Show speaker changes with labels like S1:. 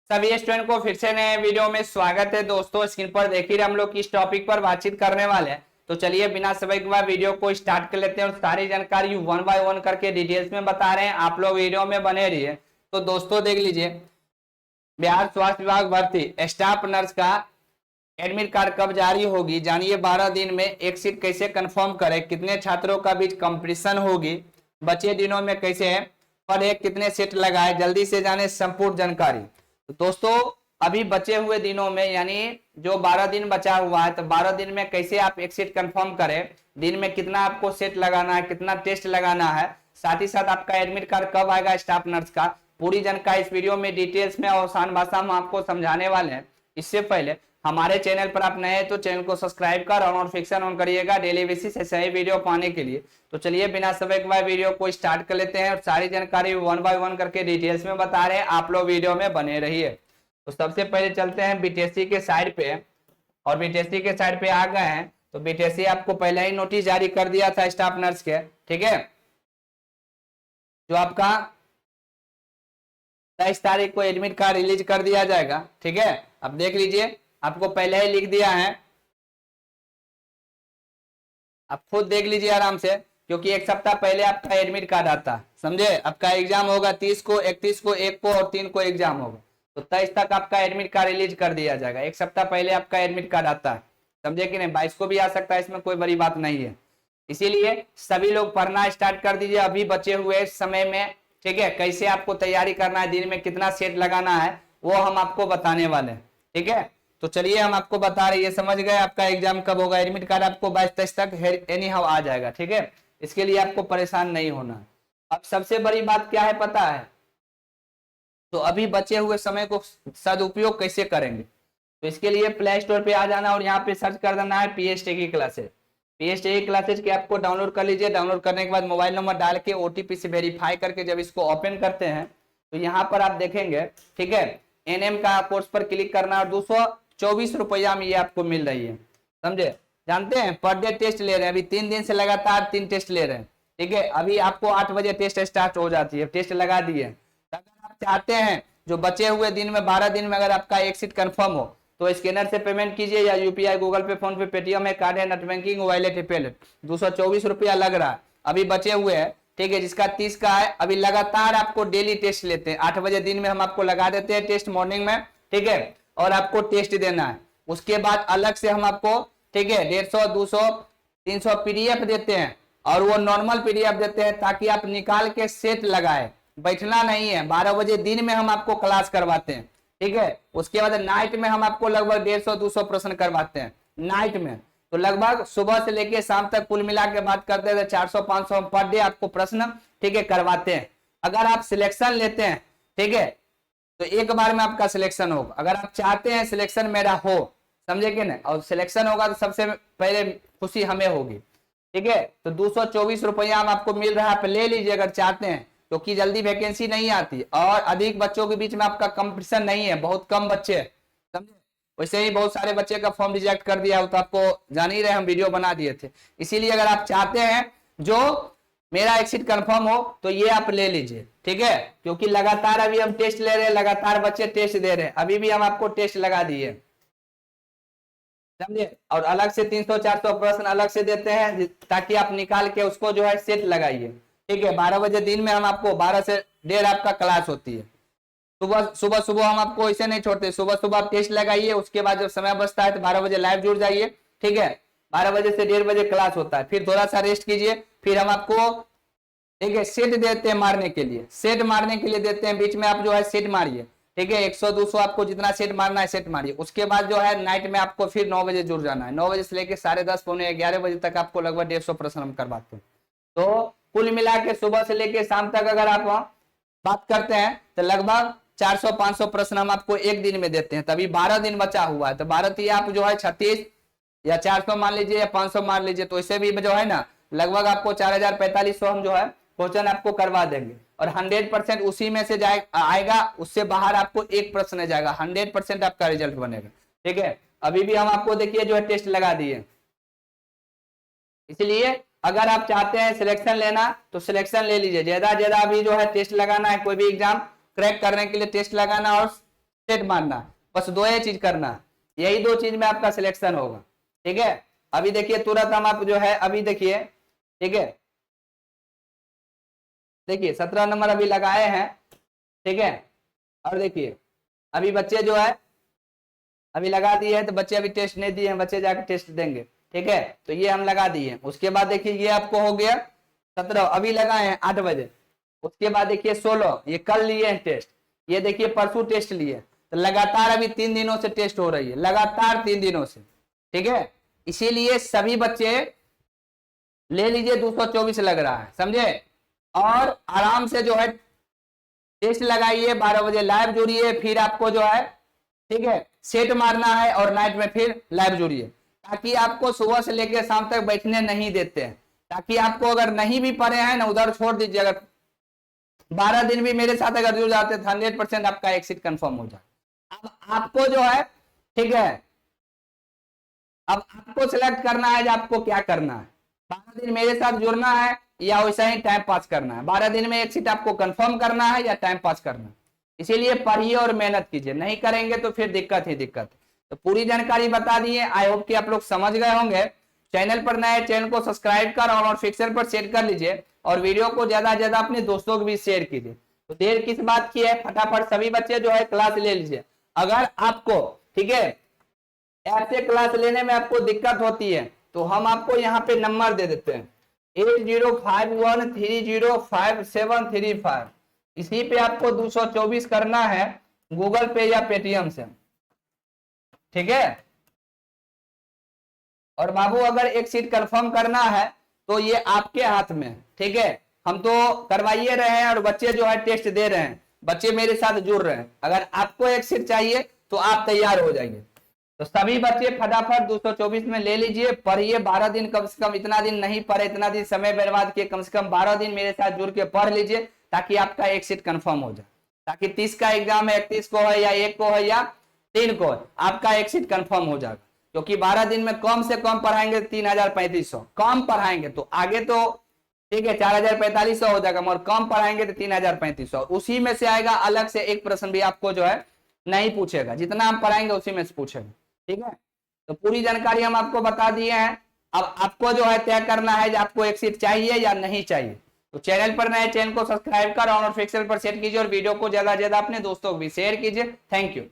S1: सभी स्टूडेंट को फिर से नए वीडियो में स्वागत है। दोस्तों स्क्रीन पर देखिए हम लोग किस टॉपिक पर बातचीत करने वाले हैं। तो चलिए बिना समय के बाद वीडियो को स्टार्ट कर लेते हैं और सारी जानकारी वन बाय वन करके डिटेल्स में बता रहे हैं। आप लोग वीडियो में बने रहिए। तो दोस्तों देख लीजिए, बिहार स्वास्थ्य विभाग भर्ती स्टाफ नर्स का एडमिट कार्ड कब जारी होगी, जानिए 12 दिन में एक सीट कैसे कंफर्म करें, कितने छात्रों का बीच कंपटीशन होगी, बचे दिनों में कैसे है, पर एक कितने सीट लगाए, जल्दी से जाने संपूर्ण जानकारी। तो दोस्तों अभी बचे हुए दिनों में यानी जो 12 दिन बचा हुआ है, तो 12 दिन में कैसे आप एक सीट कंफर्म करें, दिन में कितना आपको सेट लगाना है, कितना टेस्ट लगाना है, साथ ही साथ आपका एडमिट कार्ड कब आएगा स्टाफ नर्स का, पूरी जानकारी इस वीडियो में डिटेल्स में और आसान भाषा में आपको समझाने वाले हैं। इससे पहले हमारे चैनल पर आप नए हैं तो चैनल को सब्सक्राइब कर और नोटिफिकेशन ऑन करिएगा डेली बेसिस ऐसे ही वीडियो पाने के लिए। तो चलिए बिना समय के बाद वीडियो को स्टार्ट कर लेते हैं और सारी जानकारी वन बाय वन करके डिटेल्स में बता रहे हैं। आप लोग वीडियो में बने रहिए। तो सबसे पहले चलते हैं बीटीएससी के साइड पे, और बीटीएससी के साइड पे आ गए हैं। तो बीटीएससी आपको पहले ही नोटिस जारी कर दिया था स्टाफ नर्स के, ठीक है, जो आपका 23 तारीख को एडमिट कार्ड रिलीज कर दिया जाएगा, ठीक है। अब देख लीजिए, आपको पहले ही लिख दिया है, आप खुद देख लीजिए आराम से, क्योंकि एक सप्ताह पहले आपका एडमिट कार्ड आता, समझे। आपका एग्जाम होगा 30 को, 31 को, 1 को और 3 को एग्जाम होगा। तो 23 तक आपका एडमिट कार्ड रिलीज कर दिया जाएगा। एक सप्ताह पहले आपका एडमिट कार्ड आता है, समझे कि नहीं। 22 को भी आ सकता है, इसमें कोई बड़ी बात नहीं है। इसीलिए सभी लोग पढ़ना स्टार्ट कर दीजिए अभी बचे हुए समय में, ठीक है। कैसे आपको तैयारी करना है, दिन में कितना सेट लगाना है, वो हम आपको बताने वाले हैं, ठीक है। तो चलिए हम आपको बता रहे हैं, समझ गए आपका एग्जाम कब होगा। एडमिट कार्ड आपको 22-23 तक एनी हाउ आ जाएगा, ठीक है। इसके लिए आपको परेशान नहीं होना। अब सबसे बड़ी बात क्या है पता है, तो अभी बचे हुए समय को सदुपयोग कैसे करेंगे। तो इसके लिए प्ले स्टोर पे आ जाना और यहाँ पे सर्च कर देना है पीएचटी की क्लासेज। पीएचटी की क्लासेज के आपको डाउनलोड कर लीजिए। डाउनलोड करने के बाद मोबाइल नंबर डाल के ओटीपी से वेरीफाई करके जब इसको ओपन करते हैं तो यहाँ पर आप देखेंगे, ठीक है, एनएम का कोर्स पर क्लिक करना और 224 रुपया में ये आपको मिल रही है, समझे। जानते हैं पर डे टेस्ट ले रहे हैं, अभी 3 दिन से लगातार 3 टेस्ट ले रहे हैं, ठीक है। अभी आपको 8 बजे टेस्ट स्टार्ट हो जाती है, टेस्ट लगा दिए। अगर आप चाहते हैं जो बचे हुए दिन में 12 दिन में अगर आपका एक सीट कंफर्म हो तो स्कैनर से पेमेंट कीजिए, या यूपीआई, गूगल पे, फोन पे, पेटीएम है, कार्ड है, नेट बैंकिंग, वॉलेट है, पेलेट। 224 रुपया लग रहा है, अभी बचे हुए हैं, ठीक है। जिसका 30 का है, अभी लगातार आपको डेली टेस्ट लेते हैं। 8 बजे दिन में हम आपको लगा देते हैं टेस्ट मॉर्निंग में, ठीक है, और आपको टेस्ट देना है। उसके बाद अलग से हम आपको, ठीक है, 150, 200, 300 पीडीएफ देते हैं, और वो नॉर्मल पीडीएफ देते हैं ताकि आप निकाल के सेट लगाए। बैठना नहीं है, 12 बजे दिन में हम आपको क्लास करवाते हैं, ठीक है। उसके बाद नाइट में हम आपको लगभग 150-200 प्रश्न करवाते हैं नाइट में। तो लगभग सुबह से लेके शाम तक कुल मिला के बात करते हैं 400-500 पर डे आपको प्रश्न, ठीक है, करवाते हैं। अगर आप सिलेक्शन लेते हैं, ठीक है, तो एक बार में आपका सिलेक्शन होगा। अगर आप चाहते हैं सिलेक्शन मेरा हो, समझे कि नहीं, और सिलेक्शन होगा तो सबसे पहले खुशी हमें होगी, ठीक है। तो 224 रुपया हम आपको मिल रहा है, आप ले लीजिए अगर चाहते हैं, क्योंकि जल्दी वैकेंसी नहीं आती और अधिक बच्चों के बीच में आपका कंपटीशन नहीं है, बहुत कम बच्चे, समझे। वैसे ही बहुत सारे बच्चे का फॉर्म रिजेक्ट कर दिया हो, तो आपको जान ही रहे, हम वीडियो बना दिए थे। इसीलिए अगर आप चाहते हैं जो मेरा एक सीट कंफर्म हो तो ये आप ले लीजिए, ठीक है, क्योंकि लगातार अभी हम टेस्ट ले रहे हैं, लगातार बच्चे टेस्ट दे रहे हैं। अभी भी हम आपको टेस्ट लगा दिए, समझे, और अलग से 300-400 प्रश्न अलग से देते हैं ताकि आप निकाल के उसको जो है सेट लगाइए, ठीक है। 12 बजे दिन में हम आपको 12 से 1:30 आपका क्लास होती है। सुबह सुबह सुबह हम आपको ऐसे नहीं छोड़ते, सुबह सुबह आप टेस्ट लगाइए, उसके बाद जब समय बचता है तो 12 बजे लाइव जुड़ जाइए, ठीक है। 12 बजे से 1:30 बजे क्लास होता है, फिर थोड़ा सा रेस्ट कीजिए, फिर हम आपको, ठीक है, सेट देते हैं मारने के लिए, सेट मारने के लिए देते हैं। बीच में आप जो है सेट मारिए, ठीक है, 100-200 आपको जितना सेट मारना है सेट मारिए। उसके बाद जो है नाइट में आपको फिर 9 बजे जुड़ जाना है। 9 बजे से लेकर 10:30 पौने 11 बजे तक आपको लगभग 150 प्रश्न हम करवाते हैं। तो कुल मिला के सुबह से लेकर शाम तक अगर आप बात करते हैं तो लगभग 400-500 प्रश्न हम आपको एक दिन में देते हैं। तभी 12 दिन बचा हुआ है, तो 12 आप जो है 36 या 400 मान लीजिए या 500 मान लीजिए, तो इसे भी जो है ना लगभग आपको 4000-4500 हम जो है क्वेश्चन आपको करवा देंगे। और 100% उसी में से आएगा, उससे बाहर आपको एक प्रश्न जाएगा, 100% आपका रिजल्ट बनेगा, ठीक है। अभी भी हम आपको देखिए जो है टेस्ट लगा दिए। इसलिए अगर आप चाहते हैं सिलेक्शन लेना तो सिलेक्शन ले लीजिए। ज्यादा अभी जो है टेस्ट लगाना है, कोई भी एग्जाम क्रैक करने के लिए टेस्ट लगाना और सेट मारना, बस दो ही चीज करना, यही दो चीज में आपका सिलेक्शन होगा। ठीक है, अभी देखिए तुरंत हम आप जो है अभी देखिए, ठीक है, देखिए 17 नंबर अभी लगाए हैं। ठीक है, और देखिए अभी बच्चे जो है अभी लगा दिए हैं, तो बच्चे अभी टेस्ट नहीं दिए हैं, बच्चे जाकर टेस्ट देंगे। ठीक है, तो ये हम लगा दिए। उसके बाद देखिए ये आपको हो गया 17, अभी लगाए हैं 8 बजे। उसके बाद देखिए 16, ये कल लिए हैं टेस्ट, ये देखिए परसों टेस्ट लिए। तो लगातार अभी 3 दिनों से टेस्ट हो रही है, लगातार 3 दिनों से। ठीक है, इसीलिए सभी बच्चे ले लीजिए, 224 लग रहा है, समझे। और आराम से जो है टेस्ट लगाइए, 12 बजे लाइव जुड़िए, फिर आपको जो है ठीक है सेट मारना है, और नाइट में फिर लाइव जुड़िए, ताकि आपको सुबह से लेकर शाम तक बैठने नहीं देते हैं, ताकि आपको अगर नहीं भी पढ़े हैं ना उधर छोड़ दीजिए। अगर 12 दिन भी मेरे साथ अगर जुड़ जाते हैं 100% आपका एक्सिट कंफर्म हो जाए। अब आपको जो है ठीक है, अब आपको सिलेक्ट करना है कि आपको क्या करना है, 12 दिन मेरे साथ जुड़ना है या वैसा ही टाइम पास करना है। 12 दिन में एक्सिट आपको कंफर्म करना है या टाइम पास करना है। इसीलिए पढ़िए और मेहनत कीजिए, नहीं करेंगे तो फिर दिक्कत ही दिक्कत। तो पूरी जानकारी बता दी है, आई होप कि आप लोग समझ गए होंगे। चैनल पर नए, चैनल को सब्सक्राइब कर और नोटिफिकेशन पर सेट कर लीजिए, और वीडियो को ज्यादा से ज्यादा अपने दोस्तों को भी शेयर कीजिए। तो देर किस बात की है, फटाफट सभी बच्चे जो है क्लास ले लीजिए। अगर आपको ठीक है ऐप से क्लास लेने में आपको दिक्कत होती है, तो हम आपको यहाँ पे नंबर दे देते हैं 8051305735। इसी पे आपको 224 करना है गूगल पे या पेटीएम से। ठीक है, और बाबू अगर एक सीट कंफर्म करना है तो ये आपके हाथ में। ठीक है, हम तो करवाइए रहे हैं और बच्चे जो है टेस्ट दे रहे हैं, बच्चे मेरे साथ जुड़ रहे हैं। अगर आपको एक सीट चाहिए तो आप तैयार हो जाइए। तो सभी बच्चे फटाफट 224 में ले लीजिए, पढ़िए 12 दिन, कम से कम इतना दिन नहीं पढ़े, इतना दिन समय बर्बाद किए, कम से कम 12 दिन मेरे साथ जुड़ के पढ़ लीजिए, ताकि आपका एक सीट कंफर्म हो जाए। ताकि 30 का एग्जाम है, 31 को है या 1 को है या 3 को है, आपका एक सीट कंफर्म हो जाएगा। क्योंकि 12 दिन में कम से कम पढ़ाएंगे 3,3500, कम पढ़ाएंगे तो आगे तो ठीक है 4,4500 हो जाएगा, मगर कम पढ़ाएंगे तो 3,3500। उसी में से आएगा, अलग से एक प्रश्न भी आपको जो है नहीं पूछेगा, जितना हम पढ़ाएंगे उसी में से पूछेगा। ठीक है, तो पूरी जानकारी हम आपको बता दिए हैं। अब आपको जो है तय करना है कि आपको एक सीट चाहिए या नहीं चाहिए। तो चैनल पर नए, चैनल को सब्सक्राइब कर और नोटिफिकेशन पर सेट कीजिए, और वीडियो को ज्यादा से ज्यादा अपने दोस्तों को भी शेयर कीजिए। Thank you.